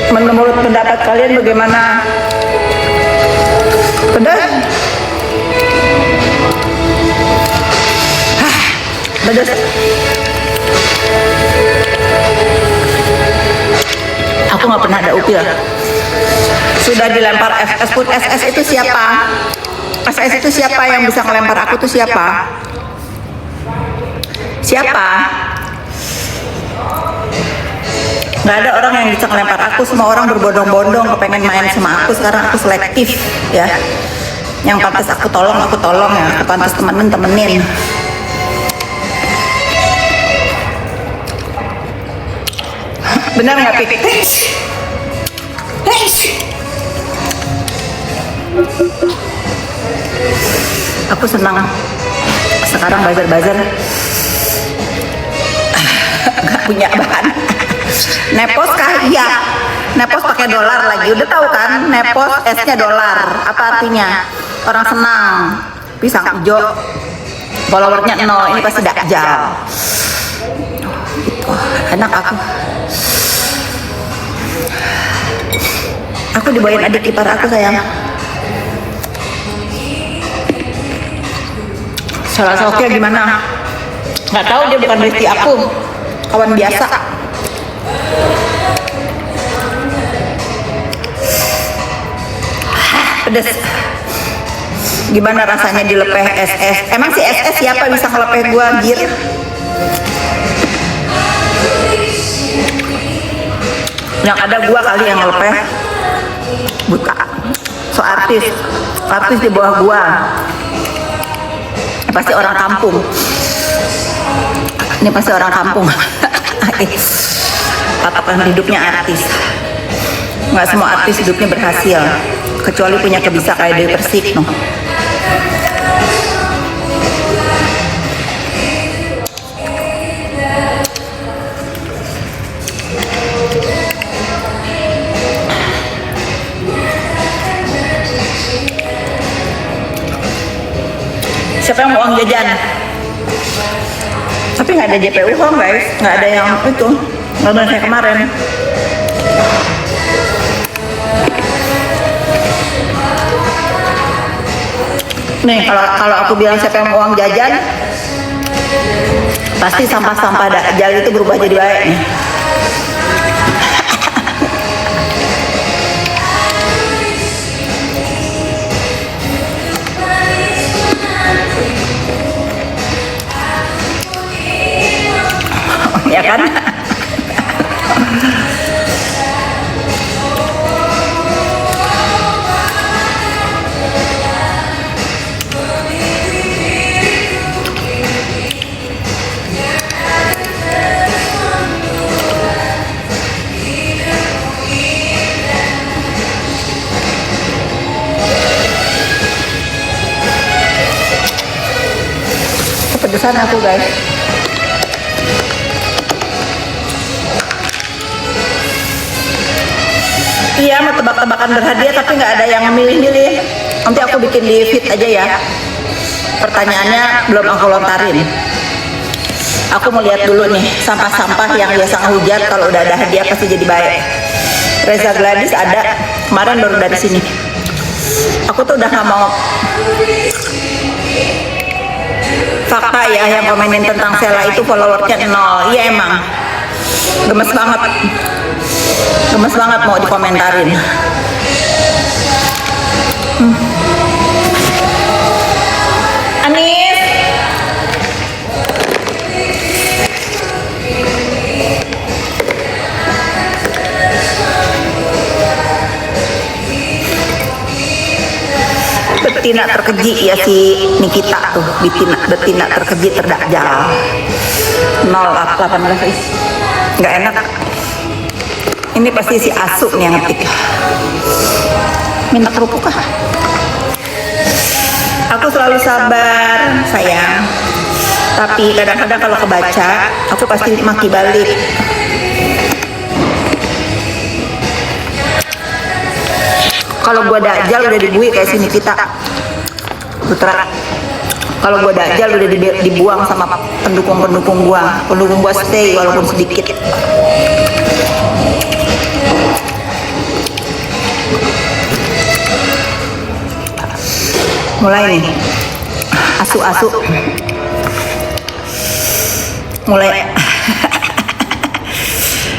Menurut pendapat kalian bagaimana? Pedas? Pedas. Aku nggak pernah ada upil. Sudah dilempar SS pun. SS itu siapa? SS itu siapa yang bisa ngelempar aku tuh siapa? Siapa? Nggak ada orang yang bisa ngelempar aku. Semua orang berbondong-bondong kepengen main sama aku. Sekarang aku selektif ya. Yang pantas aku tolong ya. Aku pantas temenin. Benar nggak Pik? Aku senang sekarang bazar nggak punya bahan. Nepos kah? Iya. Nepos pakai dolar lagi. Udah tahu kan? Nepos S-nya dolar. Apa artinya? Orang senang. Pisang hijau. Followernya 0. Ini pasti dakjal. Gitu. Enak aku. Aku dibawain adik ipar aku sayang. Salah Sofia gimana? Nggak tahu, dia bukan bestie aku, kawan biasa. Pedes. Gimana rasanya dilepeh SS? Emang si SS siapa bisa ngelepeh gua, Gir? Yang ada gua kali yang ngelepeh. Buta. So artis di bawah gua. Pasti orang kampung. Ini pasti orang kampung. Patokan hidupnya artis. Nggak semua artis hidupnya berhasil, kecuali punya kebisa kayak Dewi Persik no. Siapa yang mau uang jajan? Tapi nggak ada JPU kok guys, nggak ada yang itu, nggak ada kayak kemarin. Nih kalau aku bilang siapa yang mau uang jajan, pasti sampah-sampah dakjal itu berubah jadi baik nih. Ya kan? Kepedesan aku guys. Iya, mau tebak-tebakan berhadiah tapi nggak ada yang milih-milih. Nanti aku bikin di feed aja ya. Pertanyaannya belum aku lontarin. Aku mau lihat dulu nih sampah-sampah yang biasa ngehujat, kalau udah ada hadiah pasti jadi baik. Reza Gladys ada, kemarin baru dari sini. Aku tuh udah nggak mau. Fakta ya, yang komenin tentang Sela itu followernya 0. Iya emang. Gemes banget. Gemes banget mau dikomentarin. Anis. Betina terkeji ya si Nikita tuh. Betina terkeji terdakjal. 0,18. Nggak enak. Ini pasti si Asu nih yang ngetik. Minta kerupuk kah? Aku selalu sabar, sayang. Tapi kadang-kadang kalau kebaca, aku pasti maki balik. Kalau gua dajal udah dibui kayak sini kita. Putra. Kalau gua dajal udah dibuang sama pendukung-pendukung gua. Pendukung gua stay walaupun sedikit. Mulai nih. Asu-asu. Mulai.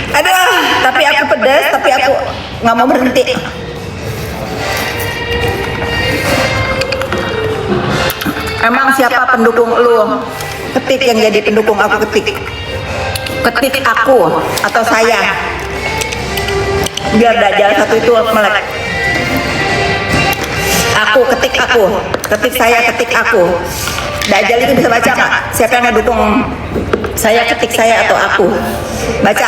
Aduh, tapi aku pedas, tapi aku nggak mau berhenti. Emang siapa pendukung lu? Ketik yang jadi pendukung aku, ketik. Ketik aku atau saya. Biar Dajjal satu itu melek. Aku, ketik aku. Ketik saya, ketik aku. Dajjal itu bisa baca nggak? Siapa yang ngedukung saya, ketik saya atau aku? Baca.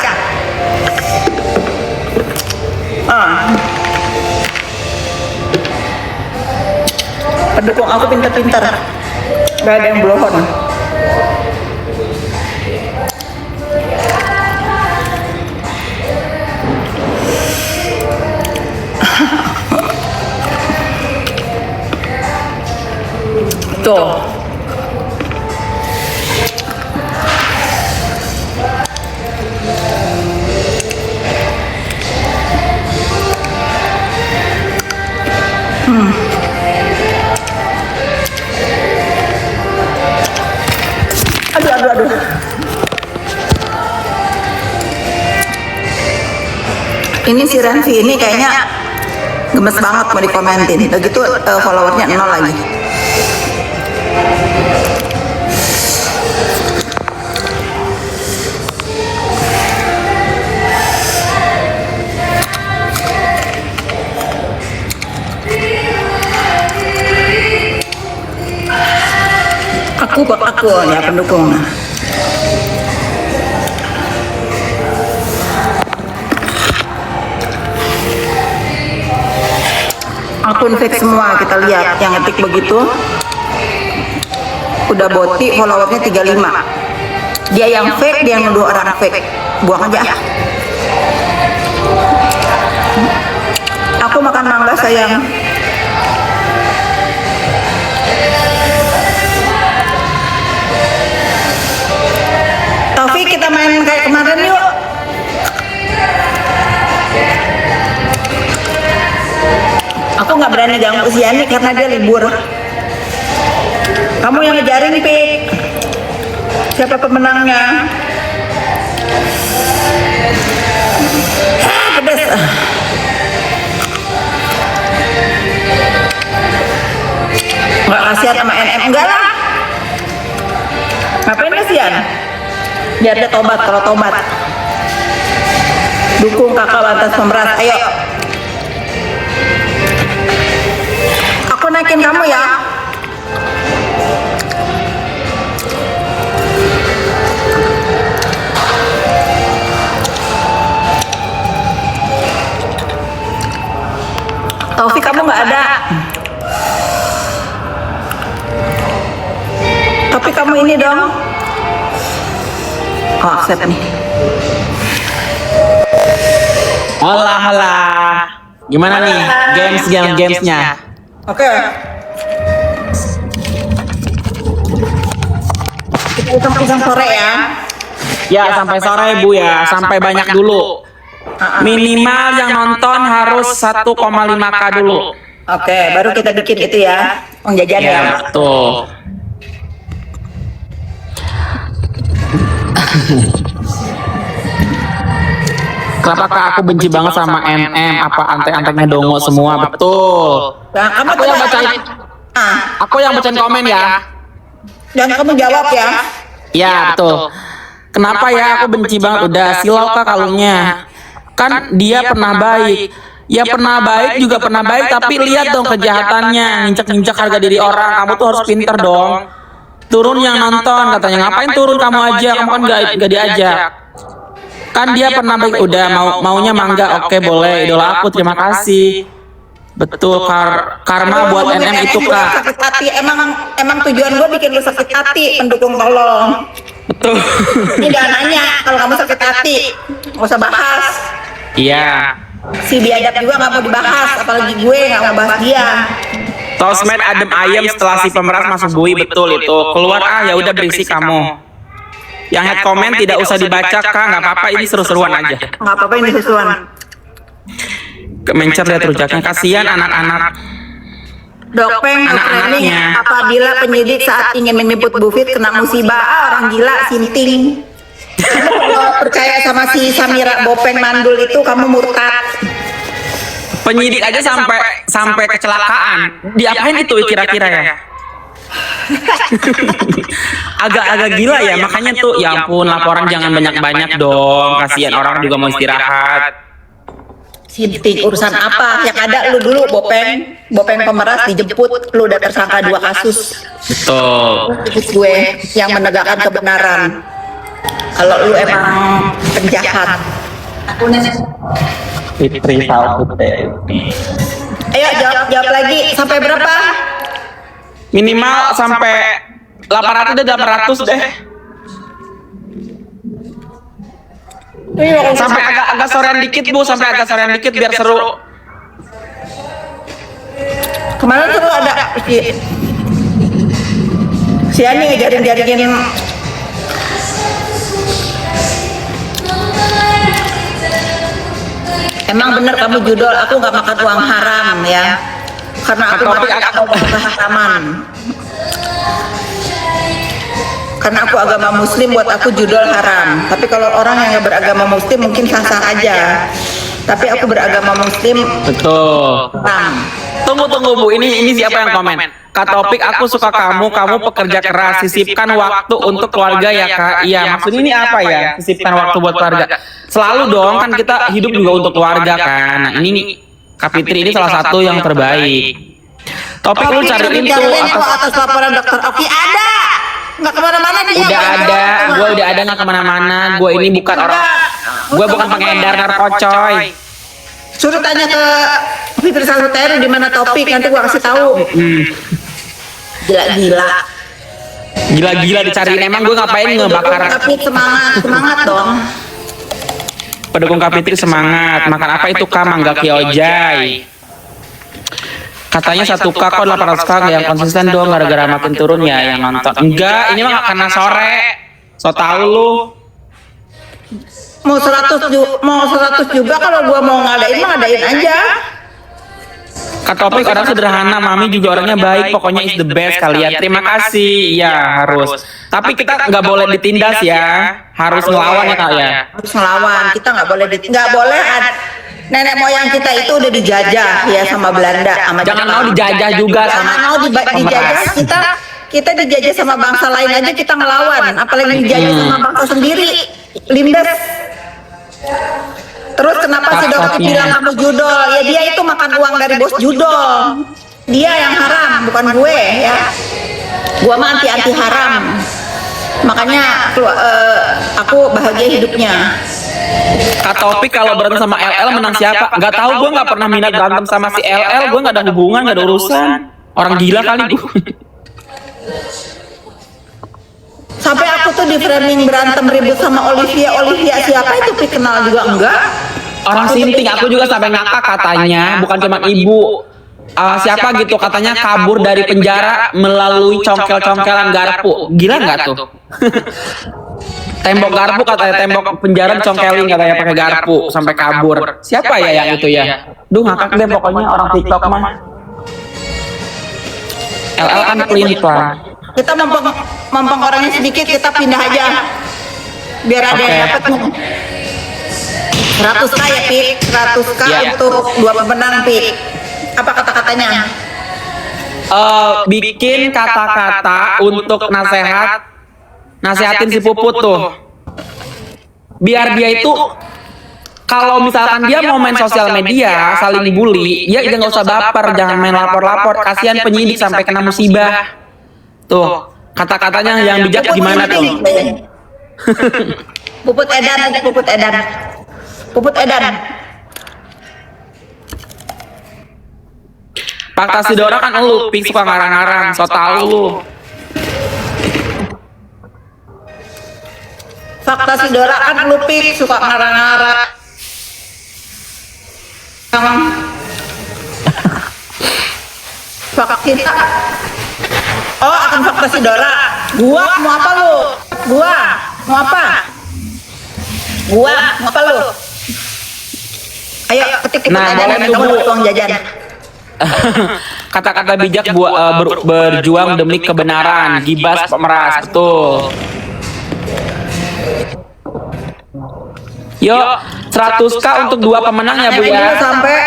Pendukung aku pinter-pinter. Gak ada yang belohon. Tuh. Aduh. Ini si Ranfi ini kayaknya gemes banget mau dikomentin. Begitu followernya 0 lagi. Aku ya pendukung. Akun fake semua kita lihat yang ngetik begitu. Udah boti followernya 35. Dia yang fake, dia yang nuduh orang fake. Buang aja. Aku makan mangga sayang. Taufik, kita main kayak kemarin yuk. Aku nggak berani ganggu si Yani karena dia libur. Kamu yang ngejarin, Pik. Siapa pemenangnya? Pedes. Nggak kasihan sama NM, enggak lah. Ngapain kasihan? Biar dia tobat, kalau tobat. Dukung kakak lantas pemeras, ayo. Aku naikin kamu ya. Taufik, kamu nggak ada. Tapi kamu ini dong. Oh, accept nih. Alah. Gimana nih gamesnya? Oke. Kita hitung sore ya. Ya sampai sore Bu ya, sampai banyak dulu. Minimal yang nonton harus 1,5K dulu. Oke, baru kita bikin itu ya. Uang jajan ya. Betul. Kenapa kak aku benci banget sama NM? Apa antek-anteknya dongo semua? Betul. Nah, kamu Aku yang bacain. Aku yang bacain komen ya. Dan kamu jawab ya. Ya betul. Kenapa ya aku benci banget? Udah silau kak kalungnya. Kan dia pernah baik. Ya pernah baik juga pernah baik. Tapi lihat dong kejahatannya. Nginjek-nginjek harga diri orang. Kamu tuh harus pinter dong. Turun yang nonton katanya. Ngapain turun kamu aja? Kamu kan gak diajak. Kan dia pernah baik. Udah maunya mangga. Oke boleh. Idola aku terima kasih. Betul, karma buat NM itu kak. Sakit hati, emang tujuan gue bikin lu sakit hati, pendukung tolong. Betul. Ini jangan nanya kalau kamu sakit hati, nggak usah bahas. Iya. Si biadab juga nggak mau dibahas, apalagi gue nggak mau bahas dia. Tosmed adem ayam setelah si pemeras masuk bui, betul itu. Keluar ya udah berisik kamu. Yang head comment tidak usah dibaca kak, nggak apa-apa ini seru-seruan aja. Nggak apa-apa ini sesuatu. Kemencer lihat rujaknya, kasihan anak-anak. Dopeng training Anak-anaknya. apabila penyidik saat ingin menyebut Bu Fit kena musibah. Orang gila, sinting. Kalau percaya sama si Samira Bopeng Mandul itu kamu murtad. Penyidik aja sampai kecelakaan. Diapain itu kira-kira ya? Agak-agak gila ya, makanya tuh ya ampun, laporan jangan banyak-banyak dong. Kasihan orang juga mau istirahat. Sinting urusan apa? Yang ada lu dulu Bopeng pemeras dijemput, lu udah tersangka 2 kasus. Betul. Gue yang menegakkan kebenaran. Kalau lu emang penjahat. Fitri Salpute. Ayo jawab lagi. Sampai berapa? Minimal sampai 800 deh, 800 deh. Sampai agak sorean dikit Bu, sampai agak sorean dikit biar seru. Kemarin tuh ada si Ani ngajarin emang bener kamu judol, aku nggak makan uang haram ya, karena aku makan keharaman. Karena aku agama muslim, buat aku judol haram. Tapi kalau orang yang nggak beragama muslim mungkin sah-sah aja. Tapi aku beragama muslim Betul. haram. Tunggu Bu, ini siapa yang komen? Kak Topik, aku suka kamu pekerja keras, sisipkan waktu untuk keluarga ya Kak. Iya, maksudnya ini apa ya? Sisipkan waktu buat keluarga. Selalu dong, kan kita hidup juga untuk keluarga kan. Nah, ini Kak Fitri ini salah satu yang terbaik. Topik lu cariin tuh atas laporan dokter Oki ada. Nggak kemana-mana dia. udah ada, gue udah ada nggak kemana-mana. Gue ini bukan orang, gue bukan pengedar narkocoy. Suruh tanya ke Fitri Salutero di mana Topik, nanti gua kasih tahu. Gila-gila dicariin, emang gue ngapain ngebakar. Tapi semangat dong. Pendukung Kak Fitri semangat. Makan apa itu Kak? Mangga Kyojai. Katanya 1K kok 800K yang konsisten dong, gara-gara makin turun ya yang nonton. Enggak, ini mah karena sore. So tau lu. Mau 100 juga kalau gua mau ngadain mah ngadain aja. Kak Topik orang sederhana, Mami juga orangnya baik, pokoknya is the best kalian. Terima kasih. Ya harus. Tapi kita nggak boleh ditindas ya. Harus ngelawan ya Kak ya. Harus ngelawan, kita nggak boleh nenek moyang kita itu udah dijajah ya sama Belanda, sama Jangan Jepang. mau dijajah juga Jangan sama mau dijajah, kita dijajah sama bangsa lain aja kita ngelawan, apalagi dijajah sama bangsa sendiri. Lindes. Terus kenapa si dokter bilang kamu judol? Ya dia itu makan uang dari bos judol. Dia yang haram, bukan gue ya. Gua mah anti haram. Makanya aku bahagia hidupnya. Kak Topik kalau berantem sama LL menang siapa? Nggak tahu, gue nggak pernah minat berantem sama si LL, gue nggak ada hubungan, nggak ada urusan. Orang gila kali gue. Sampai aku tuh di framing berantem ribut sama Olivia siapa itu kenal juga enggak? Orang sinting, aku juga sampai ngakak katanya, bukan cuma ibu. Siapa gitu katanya kabur dari penjara melalui congkel-congkelan garpu. Gila nggak tuh? Tembok garpu katanya, tembok penjara congkelin katanya pakai garpu sampai kabur. Siapa ya yang itu ya? Duh ngakak deh pokoknya orang TikTok mah. LL kan clean lah. Kita mumpung orangnya sedikit, kita pindah aja. Biar ada yang dapat 100K ya, Pik. 100K untuk 2 pemenang, Pik. Apa kata-katanya? Bikin kata-kata untuk nasehatin si Puput tuh. Biar dia itu kalau misalkan dia mau main sosial media saling bully, ya udah nggak usah baper, jangan main lapor-lapor, kasihan penyidik sampai kena musibah. Tuh, kata-katanya yang bijak gimana tuh? Puput Edan. Pak Tasidora kan lu, Pik suka ngarang-ngarang, so tau lu. Fakta Sidora kan lu, Pik suka ngarang-ngarang. Fakta kita. Oh, akan fakta Sidora. Gua mau apa lu? Gua mau apa lu? Ayo ketik Nah, Edan, boleh tuh, kamu Bu. dapat uang jajan. kata-kata bijak berjuang demi kebenaran, gibas pemeras, betul. Yuk, 100k untuk 2 pemenang ya Bu ya. Sampai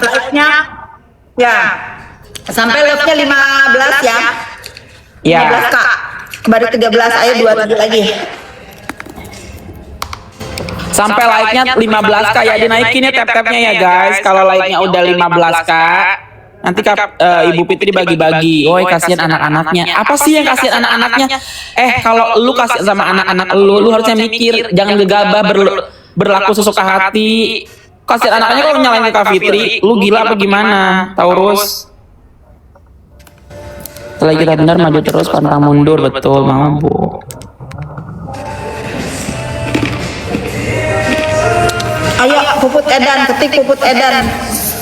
like-nya ya. Sampai love-nya 15 ya. Ya. 15 Kak. Baru 13, ayo 27 lagi. Sampai like-nya 15k ya, dinaikin ya tap-tapnya ya guys. Kalau like-nya udah 15k, nanti Ibu Fitri bagi-bagi. Woi, kasihan anak-anaknya. Apa sih yang kasihan anak-anaknya? Kalau lu kasihan sama anak-anak lu harusnya mikir, jangan gegabah berlaku sesuka hati. Kasihan anaknya kalau nyalain ke Kak Fitri, lu gila apa gimana? Taurus. Setelah kita benar maju terus pantang mundur, betul mau Bu. Ayo Puput Edan, ketik Puput Edan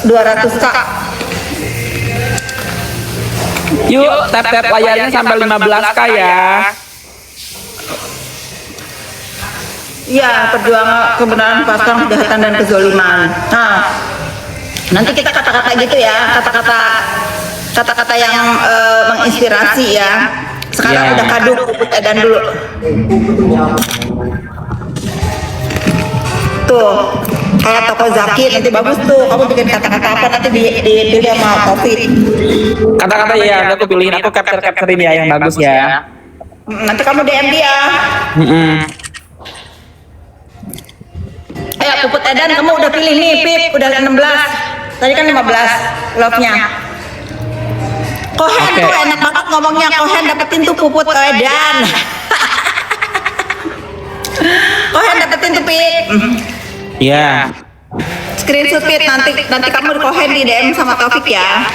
200 Kak. Yuk, tap-tap layarnya sampai 15k ya. Iya, perjuangan kebenaran pasang kejahatan dan kezoliman. Nah, nanti kita kata-kata gitu ya, kata-kata yang menginspirasi ya. Sekarang Ya. udah kadung Puput Edan dulu. Tuh, kayak toko Zaki nanti bagus tuh. Kamu bikin kata-kata apa nanti dipilih sama Taufik. Kata-kata ya, aku pilihin, aku capture-capturein ya yang bagus ya. Nanti kamu DM dia. Puput Edan kamu udah pilih nih, Pip, udah 16. Tadi kan 15 love-nya. Kohen Oke. tuh enak banget ngomongnya. Kohen dapetin tuh Puput Edan. Kohen dapetin tuh, Pip. Ya. Screenshot, Pip, nanti kamu di Kohen di DM sama Taufik ya.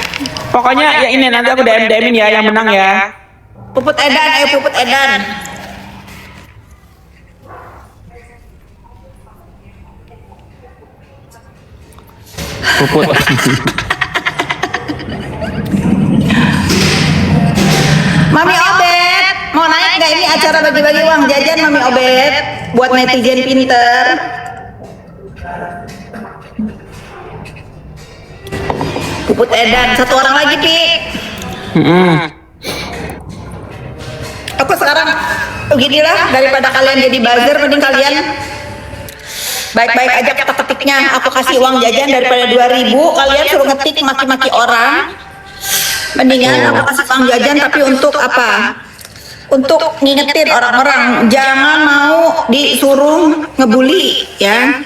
Pokoknya ya ini nanti aku DM-in ya yang menang ya. Puput Edan, ayo Puput Edan. Puput. Mami Obet, mau naik nggak ini acara bagi-bagi uang jajan Mami Obet buat netizen pinter? Puput Edan, satu orang lagi, Pi. Aku sekarang beginilah, daripada kalian jadi buzzer, mending kalian baik-baik aja ketik-ketiknya. Aku kasih uang jajan daripada 2.000, kalian suruh ngetik maki-maki orang. Mendingan aku kasih uang jajan tapi untuk apa? Untuk ngingetin orang-orang jangan mau disuruh ngebully ya.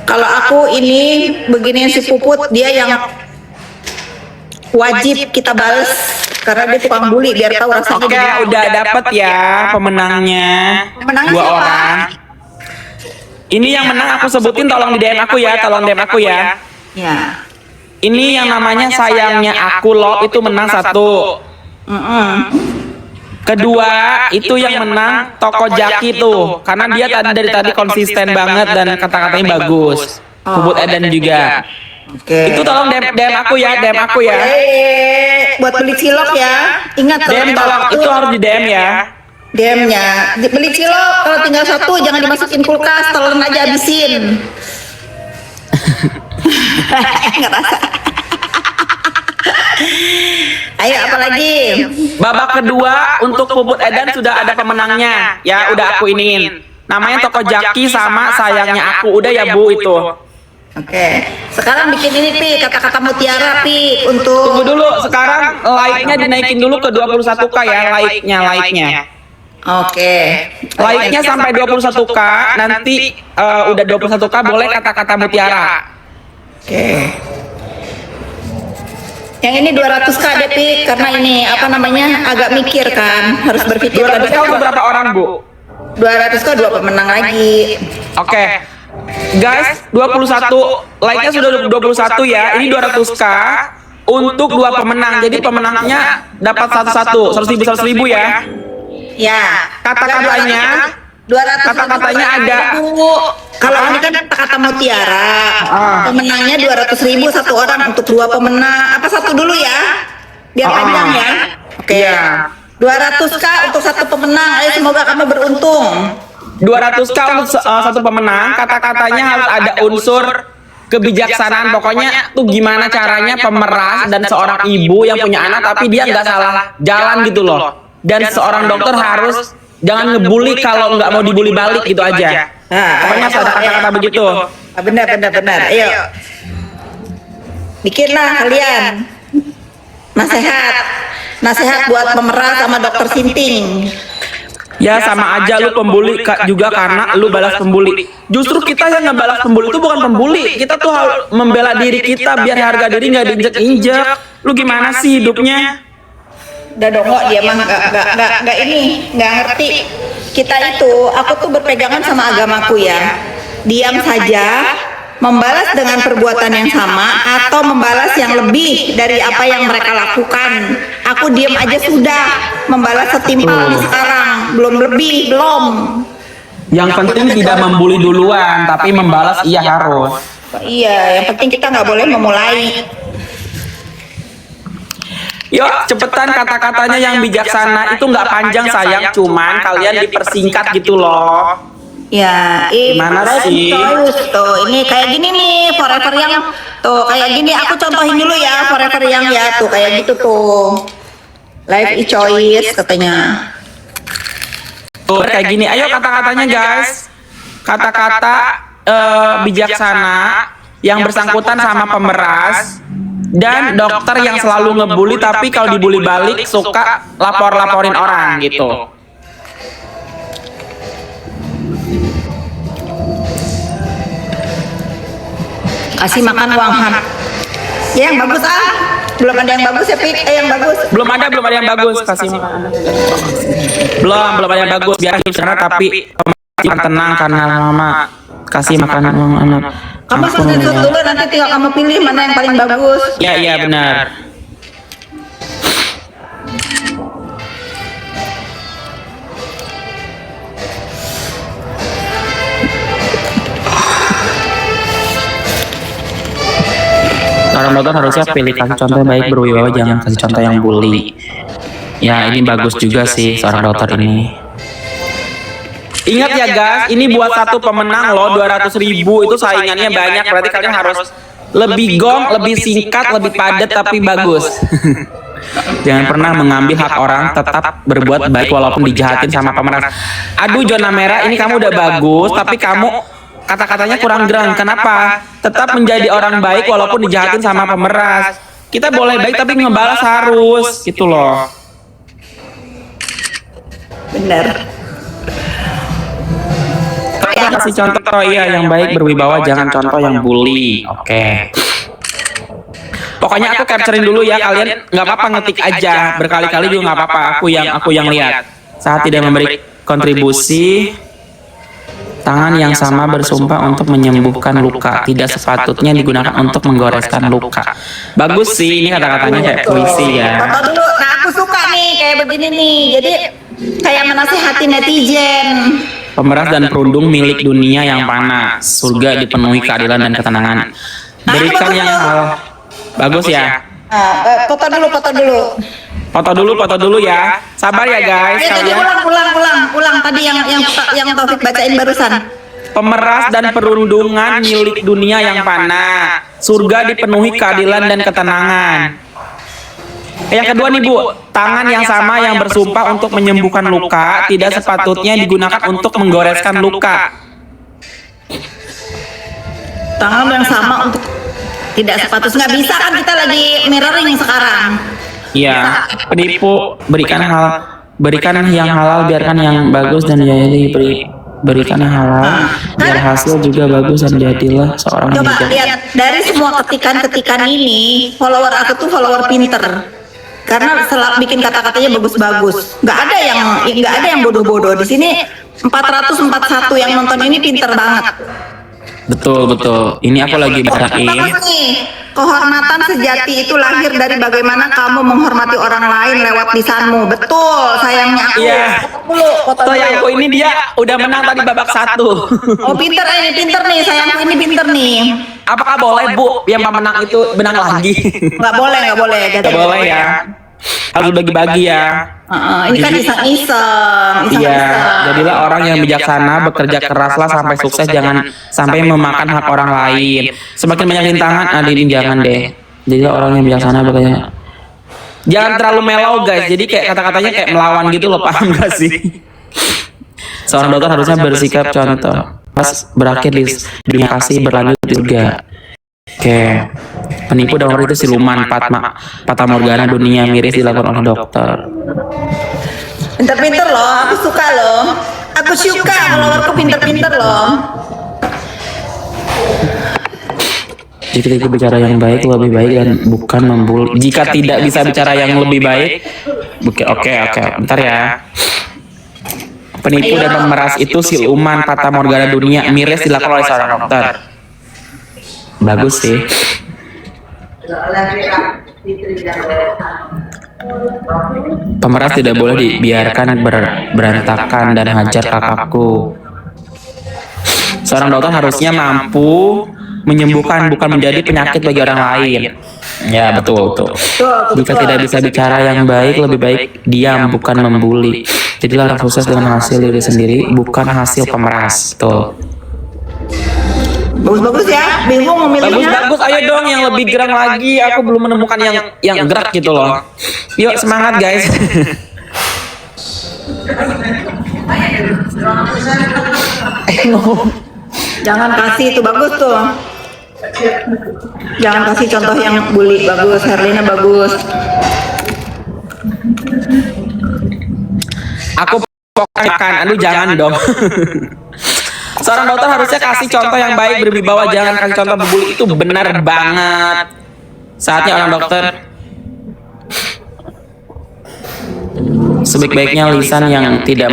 Kalau aku ini beginian si Puput, dia yang wajib kita balas karena dia tukang bully, biar tahu rasanya. Oke, udah dapet ya pemenangnya. Pemenangnya 2 siapa? orang. Ini yang menang aku sebutin, tolong di DM aku ya, tolong DM aku ya. Ya. Ini yang namanya sayangnya aku loh, itu menang 1. Kedua, itu yang menang Toko Jaki tuh, karena dia dari tadi konsisten banget dan kata-katanya bagus. Puput Edan juga. Oke. Itu tolong DM aku ya, DM aku ya. Buat beli cilok ya. Ingat DM tolong, itu harus di DM ya. DM-nya. Beli cilok kalau tinggal 1 jangan dimasukin kulkas, telan aja habisin. Nggak rasa. Ayo apalagi? Babak kedua untuk Puput Edan sudah ada pemenangnya. Ya udah aku iniin. Namanya Toko Jaki sama sayangnya aku. Udah ya Bu itu. Oke. Sekarang bikin ini Pi, kata-kata mutiara Pi Tunggu untuk. dulu, sekarang like-nya dinaikin dulu ke 21k ya, like-nya. Oke. Like-nya sampai 21k, nanti udah 21k boleh kata-kata mutiara. Oke. Yang ini 200k deh Pi, karena ini apa namanya agak mikir kan, harus berpikir. 200k untuk berapa orang Bu? 200k 2 pemenang lagi. Oke. Guys, 21 like-nya sudah 21 ya. Ini 200k untuk 2 pemenang. Jadi pemenangnya dapat 100.000 ya. Ya. Kata-katanya 200. kata-katanya ada. Kalau ini kan kata-kata mutiara. Pemenangnya 200.000 satu orang untuk 2 pemenang. Apa satu dulu ya? Biar panjang ya. Oke. Iya. 200k untuk 1 pemenang. Ayo semoga kamu beruntung. 200k untuk 1 pemenang. Kata-katanya harus ada unsur kebijaksanaan, pokoknya tuh gimana caranya pemeras dan seorang ibu yang punya anak tapi dia nggak salah jalan gitu loh. Dan seorang dokter harus jangan ngebully kalau nggak mau dibully balik gitu aja. Pokoknya ada kata-kata begitu. Benar. Ayo, bikinlah kalian nasihat buat pemeras sama dokter Sinting. Ya sama aja lu pembuli juga karena lu balas pembuli. Justru kita yang ngebalas pembuli itu bukan pembuli. Kita tuh membela diri kita biar harga diri nggak diinjek-injek. Lu gimana sih hidupnya? Udah dong, dia mah nggak ngerti. Kita itu, aku tuh berpegangan sama agamaku ya. Diam saja, membalas dengan perbuatan yang sama atau membalas yang lebih dari apa yang mereka lakukan. Aku diam aja sudah, membalas setimpal sekarang, belum. Yang penting tidak membuli duluan, tapi membalas iya harus. Iya, yang penting kita nggak boleh memulai. Yuk cepetan kata-katanya yang bijaksana, itu nggak panjang sayang, cuman kalian dipersingkat gitu loh. Ya, Gimana sih? Tuh, ini kayak gini nih, forever yang tuh kayak gini. Aku contohin dulu ya, forever yang ya tuh kayak gitu tuh. Life is choice katanya. Tuh kayak gini, ayo kata-katanya guys. Kata-kata bijaksana yang bersangkutan sama pemeras dan dokter yang selalu ngebully tapi kalau dibully balik suka lapor-laporin orang gitu. Kasih makan uang Han. Ya yang bagus Belum ada yang bagus ya Pik. Yang bagus. Belum ada yang bagus. Kasih makan. Belum ada yang bagus. Biar karena tapi akan tenang karena mama kasih makan uang anak. Kamu screenshot dulu nanti tinggal kamu pilih mana yang paling bagus. Iya benar. Orang dokter harusnya pilih kasih contoh baik berwibawa, jangan kasih contoh yang bully. Ya ini bagus juga sih seorang dokter ini. Ingat ya guys, ini buat satu pemenang loh 200.000 itu saingannya banyak, berarti kalian harus lebih gong, lebih singkat, lebih padat tapi bagus. Jangan pernah mengambil hak orang, tetap berbuat baik walaupun dijahatin sama pemeras. Aduh zona merah, ini kamu udah bagus tapi kamu kata-katanya kurang gerang. Kenapa? Tetap menjadi orang baik walaupun dijahatin sama pemeras. Kita boleh baik tapi ngebalas harus gitu loh. Bener. Kasih contoh iya yang baik berwibawa, jangan contoh yang bully. Oke. Pokoknya aku capturein dulu ya, kalian nggak apa-apa ngetik aja berkali-kali juga nggak apa-apa. Aku yang lihat. Saat tidak memberi kontribusi, tangan yang sama bersumpah untuk menyembuhkan luka, tidak sepatutnya digunakan untuk menggoreskan luka. Bagus sih ini kata-katanya kayak puisi ya. Foto dulu. Nah aku suka nih kayak begini nih. Jadi kayak menasihati netizen. Pemeras dan perundung milik dunia yang panas, surga dipenuhi keadilan dan ketenangan. Berikan yang hal bagus ya. Foto dulu. Foto dulu ya. Sabar ya guys. Ya, jadi ulang tadi yang Taufik bacain barusan. Pemeras dan perundungan milik dunia yang panas, surga dipenuhi keadilan dan ketenangan. Yang kedua nih Bu, tangan yang sama yang bersumpah untuk menyembuhkan luka tidak sepatutnya digunakan untuk menggoreskan luka. Tangan yang sama untuk tidak sepatutnya, nggak bisa kan kita lagi mirroring sekarang. Iya, penipu berikan yang halal, biarkan yang bagus dan berikan yang halal biar hasil juga bagus dan jadilah seorang yang Coba bijak. lihat dari semua ketikan ini, follower aku tuh follower pinter. Karena setelah bikin kata-katanya bagus-bagus, nggak ada yang bodoh-bodoh di sini. 441 yang nonton ini pinter banget. Betul. Ini aku lagi bacain. Bagus nih. Kehormatan sejati itu lahir dari bagaimana kamu menghormati orang lain lewat lisanmu. Betul, sayangnya aku. Iya. Foto Tuh yang aku ini dia udah menang tadi babak 1. Oh pinter nih, sayangku ini pinter nih. Apakah boleh Bu yang pemenang itu menang lagi? Nggak boleh. Gak boleh ya. Harus bagi-bagi ya. Ini kan iseng-iseng. Iya, jadilah orang yang bijaksana, bekerja keraslah sampai sukses, jangan sampai memakan hak orang lain. Semakin banyak rintangan, ini jangan deh. Jadilah orang yang bijaksana, bekerja. Jangan terlalu mellow guys, jadi kayak kata-katanya kayak melawan gitu loh, paham gak sih? Seorang dokter harusnya bersikap contoh. Pas berakhir di dunia kasih, berlanjut juga. Oke, penipu dan itu siluman, Fata Morgana, dunia miris dilakukan oleh dokter. Pinter-pinter loh, aku suka loh. Aku suka followerku pinter-pinter loh. Jika kita bicara yang baik, lebih baik dan bukan membuli. Jika tidak bisa bicara yang lebih baik, oke, bentar ya. Penipu dan pemeras itu siluman, Fata Morgana, dunia miris dilakukan oleh seorang dokter. Bagus sih. Pemeras tidak boleh dibiarkan berantakan dan hajar kakakku. Seorang dokter harusnya mampu menyembuhkan, bukan menjadi penyakit bagi orang lain. Ya, betul. Jika tidak bisa bicara yang baik, lebih baik diam, bukan membuli. Jadilah orang sukses dengan hasil diri sendiri, bukan hasil pemeras. Tuh. Bagus-bagus ya, bingung memilihnya. Bagus, ayo dong yang lebih gerak lagi. Aku belum menemukan yang gerak gitu loh. Yuk semangat guys. Jangan kasih itu, bagus tuh. Jangan kasih contoh yang bully, bagus. Herlina bagus. Aku pokoknya aduh jangan dong. Seorang dokter harusnya kasih contoh yang baik, berwibawa, jangan kasih contoh membuli. Itu benar banget. Saatnya orang dokter sebaik-baiknya lisan yang tidak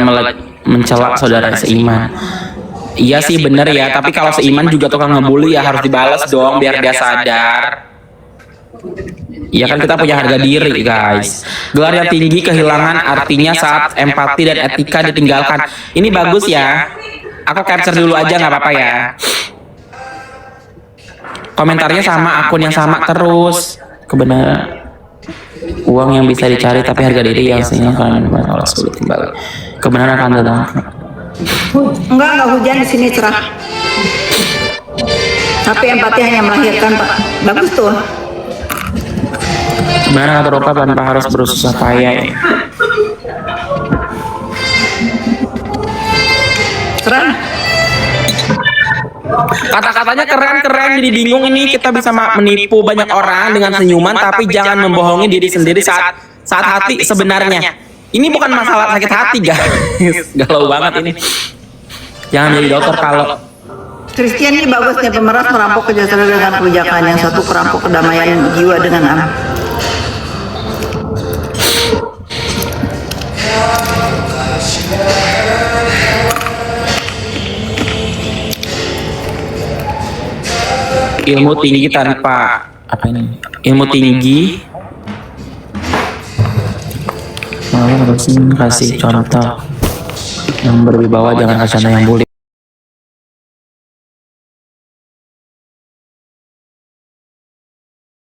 mencela saudara seiman. Iya sih bener ya, tapi kalau seiman juga tukang ngebully ya harus dibalas dong biar dia sadar. Iya kan kita punya harga diri guys. Gelar yang tinggi kehilangan artinya saat empati dan etika ditinggalkan. Ini bagus ya. Aku capture dulu aja nggak apa-apa ya. Komentarnya sama, akun yang sama terus. Kebenaran uang yang bisa dicari tapi harga diri yang sehingga kalian malah sulit kembali. Kebenaran akan datang. Enggak hujan di sini cerah. Tapi empati hanya melahirkan, Pak. Bagus tuh. Kebenaran akan terungkap tanpa harus berusaha payah. Cerah. Kata-katanya keren, jadi bingung ini. Kita bisa menipu banyak orang dengan senyuman, tapi jangan membohongi diri sendiri saat hati sebenarnya. Ini bukan masalah sakit hati guys. Galau banget ini. Jangan jadi dokter kalau Christian ini bagus nih, pemeras merampok kejaksaan dengan kebijakan, yang satu perampok kedamaian jiwa dengan anak. ilmu tinggi tanpa apa ini? Ilmu tinggi malah harus kasih contoh yang berwibawa, jangan kasih contoh yang bully.